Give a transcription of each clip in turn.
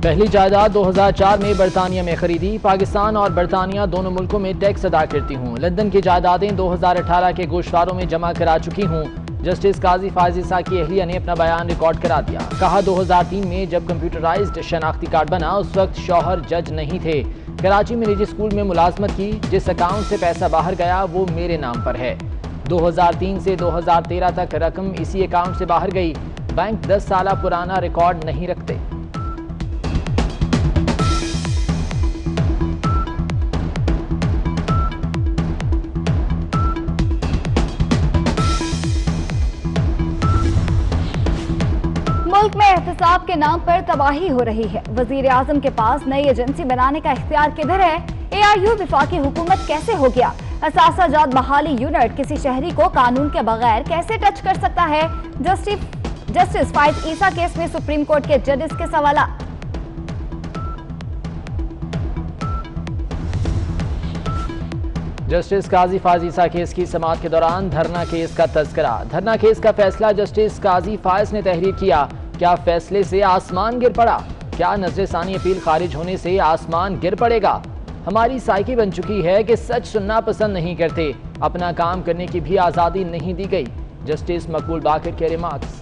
पहली जायदाद 2004 में बरतानिया में खरीदी। पाकिस्तान और बरतानिया दोनों मुल्कों में टैक्स अदा करती हूँ। लंदन की जायदादें 2018 के गोशवारों में जमा करा चुकी हूँ। जस्टिस काजी फायज ईसा की अहलिया ने अपना बयान रिकॉर्ड करा दिया। कहा 2003 में जब कंप्यूटराइज्ड शनाख्ती कार्ड बना उस वक्त शौहर जज नहीं थे। कराची में निजी स्कूल में मुलाजमत की। जिस अकाउंट से पैसा बाहर गया वो मेरे नाम पर है। 2003 से 2013 तक रकम इसी अकाउंट से बाहर गई। बैंक 10 साल पुराना रिकॉर्ड नहीं रखते। मुल्क में एहतसाब के नाम पर तबाही हो रही है। वजीर आजम के पास नई एजेंसी बनाने का इख्तियार किधर है? ARU विफाकी हुकूमत कैसे हो गया? असासा जात बहाली यूनिट किसी शहरी को कानून के बगैर कैसे टच कर सकता है? जस्टिस फायज ईसा केस में सुप्रीम कोर्ट के जजेस के सवाल। जस्टिस काजी फायज ईसा केस की समाअत के दौरान धरना केस का तज़किरा। धरना केस का फैसला जस्टिस काजी फायज ने तहरीर किया। क्या फैसले से आसमान गिर पड़ा? क्या नजरसानी अपील खारिज होने से आसमान गिर पड़ेगा? हमारी साइकी बन चुकी है कि सच सुनना पसंद नहीं करते। अपना काम करने की भी आज़ादी नहीं दी गई। जस्टिस मकबूल बाकर के रिमार्क्स।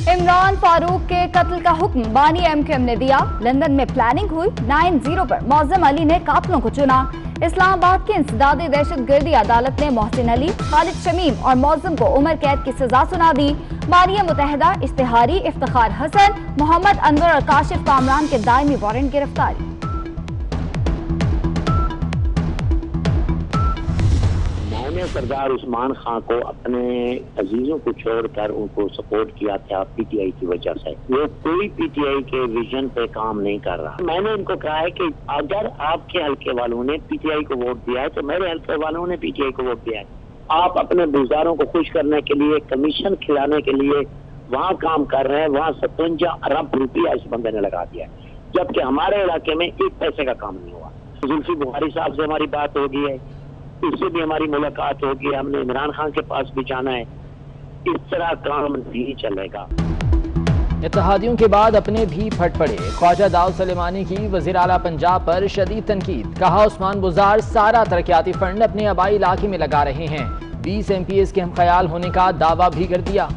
इमरान फारूक के कत्ल का हुक्म बानी MQM ने दिया। लंदन में प्लानिंग हुई। 9-0 पर मौज़म अली ने कातलों को चुना। इस्लामाबाद की इंसदादी दहशतगर्दी अदालत ने मोहसिन अली, खालिद शमीम और मौज़म को उम्र कैद की सजा सुना दी। बानिया मुतहदा इश्तिहारी, इफ्तिखार हसन, मोहम्मद अनवर और काशिफ कामरान के दायमी वारंट गिरफ्तारी। मैंने सरदार उस्मान खान को अपने अजीजों को छोड़कर उनको सपोर्ट किया था PTI की वजह से। वो कोई PTI के विजन पे काम नहीं कर रहा। मैंने इनको कहा है कि अगर आपके हल्के वालों ने PTI को वोट दिया है तो मेरे हल्के वालों ने PTI को वोट दिया है। आप अपने बुज़दारों को खुश करने के लिए, कमीशन खिलाने के लिए वहाँ काम कर रहे हैं। वहाँ 57 अरब रुपया इस बंदे ने लगा दिया है, जबकि हमारे इलाके में एक पैसे का काम नहीं हुआ। जुल्फी बुखारी साहब से हमारी बात होगी है, इससे भी हमारी मुलाकात होगी। हमने इमरान खान के पास भी जाना है। इस तरह काम नहीं चलेगा। इत्तेहादियों के बाद अपने भी फट पड़े। ख्वाजा दाऊद सुलेमानी की वज़ीर आला पंजाब पर शदीद तनकीद। कहा उस्मान बुज़ार सारा तरक्याती फंड अपने आबाई इलाके में लगा रहे हैं। 20 MPs के हम ख्याल होने का दावा भी कर दिया।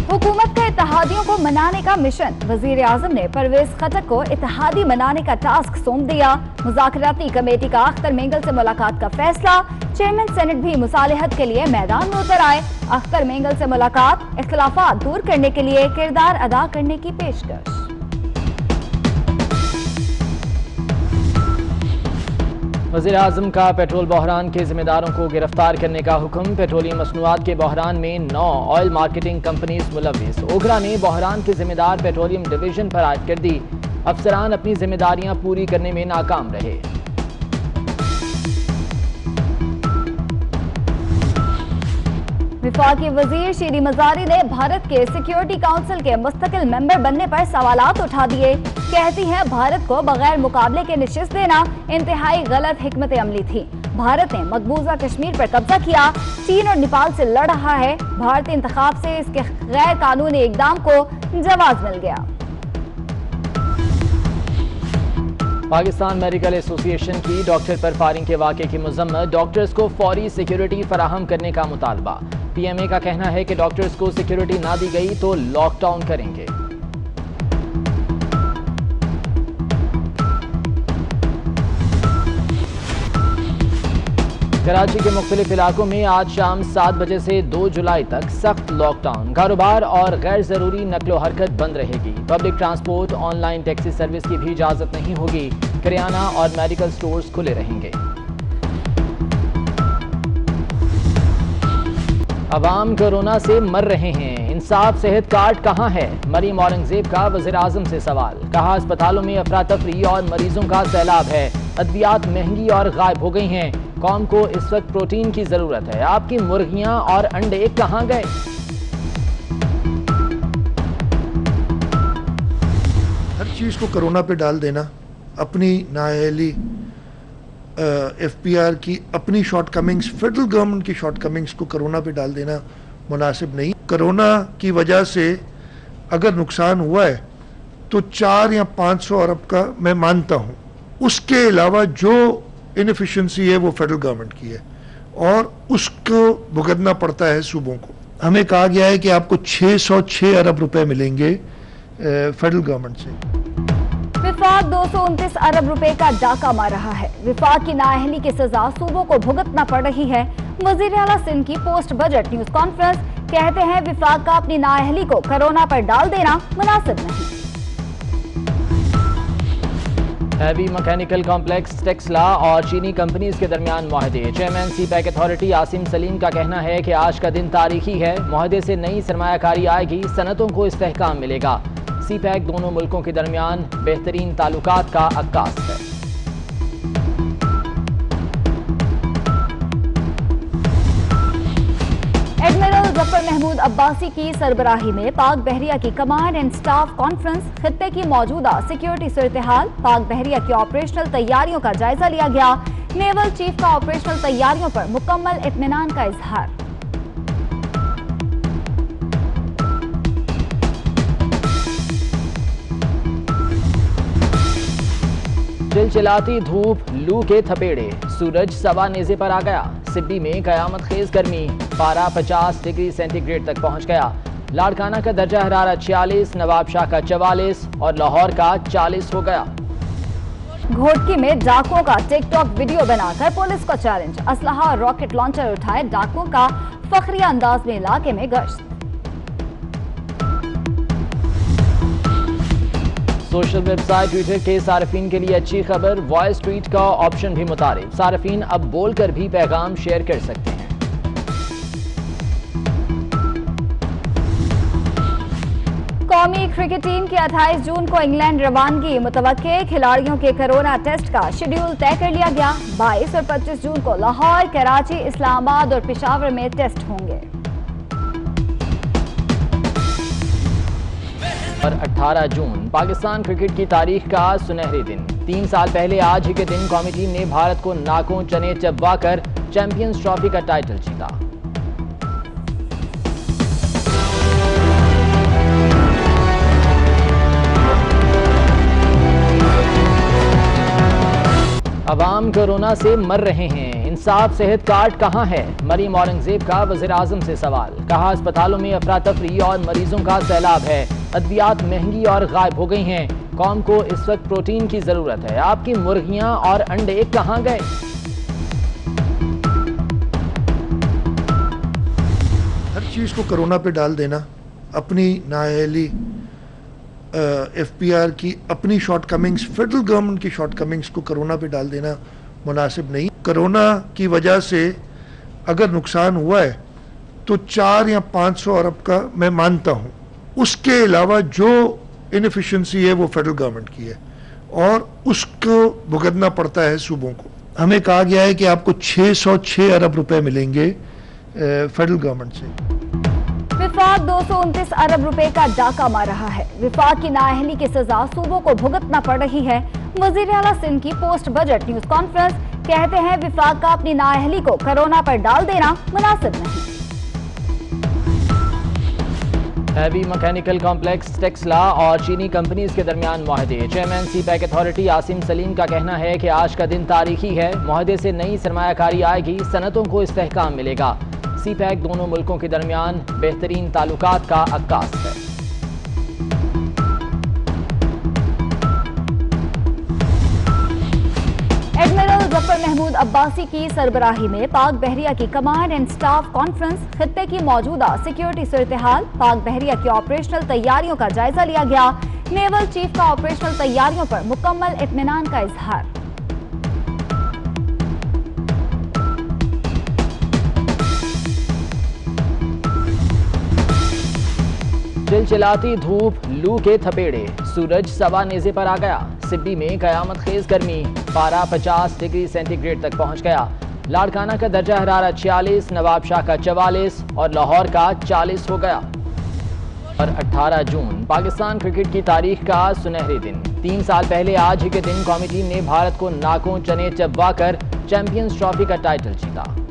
हुकूमत का इत्तेहादियों को मनाने का मिशन। वजीर आजम ने परवेज खटक को इत्तेहादी मनाने का टास्क सौंप दिया। मुज़ाकराती कमेटी का अख्तर मेंगल से मुलाकात का फैसला। चेयरमैन सेनेट भी मुसालिहत के लिए मैदान में उतर आए। अख्तर मेंगल से मुलाकात, इख्तिलाफात दूर करने के लिए किरदार अदा करने की पेशकश। वज़ीर आज़म का पेट्रोल बहरान के जिम्मेदारों को गिरफ्तार करने का हुक्म। पेट्रोलियम मसनूआत के बहरान में 9 ऑयल मार्केटिंग कंपनीज मुलव्विस। ओगरा ने बहरान के जिम्मेदार पेट्रोलियम डिवीजन पर आयद कर दी। अफसरान अपनी जिम्मेदारियां पूरी करने में नाकाम रहे। विफाकी वजीर शीरी मजारी ने भारत के सिक्योरिटी काउंसिल के मुस्तकिल मेंबर बनने पर सवालात उठा दिए। कहती हैं भारत को बगैर मुकाबले के निशिस्त देना इंतहाई गलत हिकमत अमली थी। भारत ने मकबूजा कश्मीर पर कब्जा किया। चीन और नेपाल से लड़ रहा है। भारतीय इंतखाब से इसके गैर कानूनी इकदाम को जवाब मिल गया। पाकिस्तान मेडिकल एसोसिएशन की डॉक्टर पर फायरिंग के वाक़े की मजम्मत। डॉक्टर्स को फौरी सिक्योरिटी फराहम करने का मुतालबा। PMA का कहना है कि डॉक्टर्स को सिक्योरिटी ना दी गई तो लॉकडाउन करेंगे। कराची के मुख्तलिफ इलाकों में आज शाम 7 बजे से 2 जुलाई तक सख्त लॉकडाउन। कारोबार और गैर जरूरी नकलो हरकत बंद रहेगी। Public transport, online taxi service की भी इजाजत नहीं होगी। करियाना और मेडिकल स्टोर्स खुले रहेंगे। अवाम कोरोना से मर रहे हैं, इंसाफ सेहत कार्ड कहां है? मरीम औरंगजेब का वज़ीर आज़म से सवाल। कहा अस्पतालों में अफरा तफरी और मरीजों का सैलाब है। अद्वियात महंगी और गायब हो गई हैं। कौम को इस वक्त प्रोटीन की जरूरत है। आपकी मुर्गियां और अंडे कहां गए? हर चीज़ को कोरोना पे डाल देना अपनी नाअहली, FPR की अपनी शॉर्टकमिंग्स, फेडरल गवर्नमेंट की शॉर्टकमिंग्स को कोरोना पे डाल देना मुनासिब नहीं। कोरोना की वजह से अगर नुकसान हुआ है तो 400 या 500 अरब का मैं मानता हूँ। उसके अलावा जो इनएफिशिएंसी है वो फेडरल गवर्नमेंट की है और उसको भुगतना पड़ता है सूबों को। हमें कहा गया है कि आपको 606 अरब रुपए मिलेंगे फेडरल गवर्नमेंट से। विफाक 229 अरब रुपए का डाका मार रहा है। विफाक की नाअहली की सजा सूबों को भुगतना पड़ रही है। वजीर आला सिंध की पोस्ट बजट न्यूज कॉन्फ्रेंस, कहते हैं विफाक का अपनी नाअहली को कोरोना पर डाल देना मुनासिब नहीं। हैवी मैकेनिकल कॉम्प्लेक्स, टेक्सला और चीनी कंपनीज के दरमियान मुआहदे। Chairman CPEC authority Asim Saleem का कहना है कि आज का दिन तारीखी है। मुआहदे से नई सरमायाकारी आएगी, सनतों को इस्तेहकाम मिलेगा। सीपैक दोनों मुल्कों के दरमियान बेहतरीन ताल्लुकात का अक्कास है। एडमिरल जफर महमूद अब्बासी की सरबराही में पाक बहरिया की कमांड एंड स्टाफ कॉन्फ्रेंस, खित्ते की मौजूदा सिक्योरिटी सूरत-ए-हाल, पाक बहरिया की ऑपरेशनल तैयारियों का जायजा लिया गया। नेवल चीफ का ऑपरेशनल तैयारियों पर मुकम्मल इत्मीनान का इजहार। चिलचिलाती धूप, लू के थपेड़े, सूरज सवा नेज़े पर आ गया। सिब्बी में कयामत खेज गर्मी, पारा 50 डिग्री सेंटीग्रेड तक पहुंच गया। लाड़काना का दर्जा हरारत 46, नवाबशाह का 44 और लाहौर का 40 हो गया। घोटकी में डाकुओं का टिकटॉक वीडियो बनाकर पुलिस को चैलेंज, असलहा और रॉकेट लॉन्चर उठाए डाकुओं का फखरिया अंदाज में इलाके में गश्त। सोशल वेबसाइट ट्विटर के सार्फिन के लिए अच्छी खबर, वॉइस ट्वीट का ऑप्शन भी मुतारिफ। सार्फिन अब बोलकर भी पैगाम शेयर कर सकते हैं। कौमी क्रिकेट टीम की 28 जून को इंग्लैंड रवानगी मुतवक्के। खिलाड़ियों के कोरोना टेस्ट का शेड्यूल तय कर लिया गया। 22 और 25 जून को लाहौर, कराची, इस्लामाबाद और पेशावर में टेस्ट होंगे। और 18 जून पाकिस्तान क्रिकेट की तारीख का सुनहरी दिन। 3 साल पहले आज ही के दिन कौमी टीम ने भारत को नाकों चने चबवाकर चैंपियंस ट्रॉफी का टाइटल जीता। अवाम कोरोना से मर रहे हैं, इंसाफ सेहत कार्ड कहां है? मरीम औरंगजेब का वज़ीर आज़म से सवाल। कहा अस्पतालों में अफरा तफरी और मरीजों का सैलाब है। अद्वियात महंगी और गायब हो गई हैं। कौम को इस वक्त प्रोटीन की जरूरत है। आपकी मुर्गियां और अंडे कहां गए? हर चीज को कोरोना पे डाल देना, अपनी नाअहली, FPR की अपनी शॉर्टकमिंग्स, फेडरल गवर्नमेंट की शॉर्टकमिंग्स को कोरोना पे डाल देना मुनासिब नहीं। कोरोना की वजह से अगर नुकसान हुआ है तो 400 या 500 अरब का मैं मानता हूँ। उसके अलावा जो इनएफिशिएंसी है वो फेडरल गवर्नमेंट की है और उसको भुगतना पड़ता है सूबों को। हमें कहा गया है कि आपको 606 अरब रुपए मिलेंगे फेडरल गवर्नमेंट से। विफाक 229 अरब रुपए का डाका मार रहा है। विफाक की नाअहली की सजा सूबों को भुगतना पड़ रही है। वजीर आला सिंध की पोस्ट बजट न्यूज कॉन्फ्रेंस, कहते हैं विफाक का अपनी नाअहली को कोरोना पर डाल देना मुनासिब नहीं। हैवी मैकेनिकल कॉम्प्लेक्स, टेक्सला और चीनी कंपनीज के दरमियान मुआहदे। Chairman CPEC authority Asim Saleem का कहना है कि आज का दिन तारीखी है। मुआहदे से नई सरमायाकारी आएगी, सनतों को इस्तेहकाम मिलेगा। सीपैक दोनों मुल्कों के दरमियान बेहतरीन ताल्लुकात का अक्कास है। एडमिरल जफर महमूद अब्बासी की सरबराही में पाक बहरिया की कमांड एंड स्टाफ कॉन्फ्रेंस, खित्ते की मौजूदा सिक्योरिटी सूरत-ए-हाल, पाक बहरिया की ऑपरेशनल तैयारियों का जायजा लिया गया। नेवल चीफ का ऑपरेशनल तैयारियों पर मुकम्मल इत्मीनान का इजहार। चिलचिलाती धूप, लू के थपेड़े, सूरज सवा नेज़े पर आ गया। सिब्बी में कयामत खेज गर्मी, पारा 50 डिग्री सेंटीग्रेड तक पहुंच गया। लाड़काना का दर्जा हरारत 46, नवाबशाह का 44 और लाहौर का 40 हो गया। और 18 जून पाकिस्तान क्रिकेट की तारीख का सुनहरी दिन। 3 साल पहले आज ही के दिन कौमी टीम ने भारत को नाकों चने चबवा कर चैंपियंस ट्रॉफी का टाइटल जीता।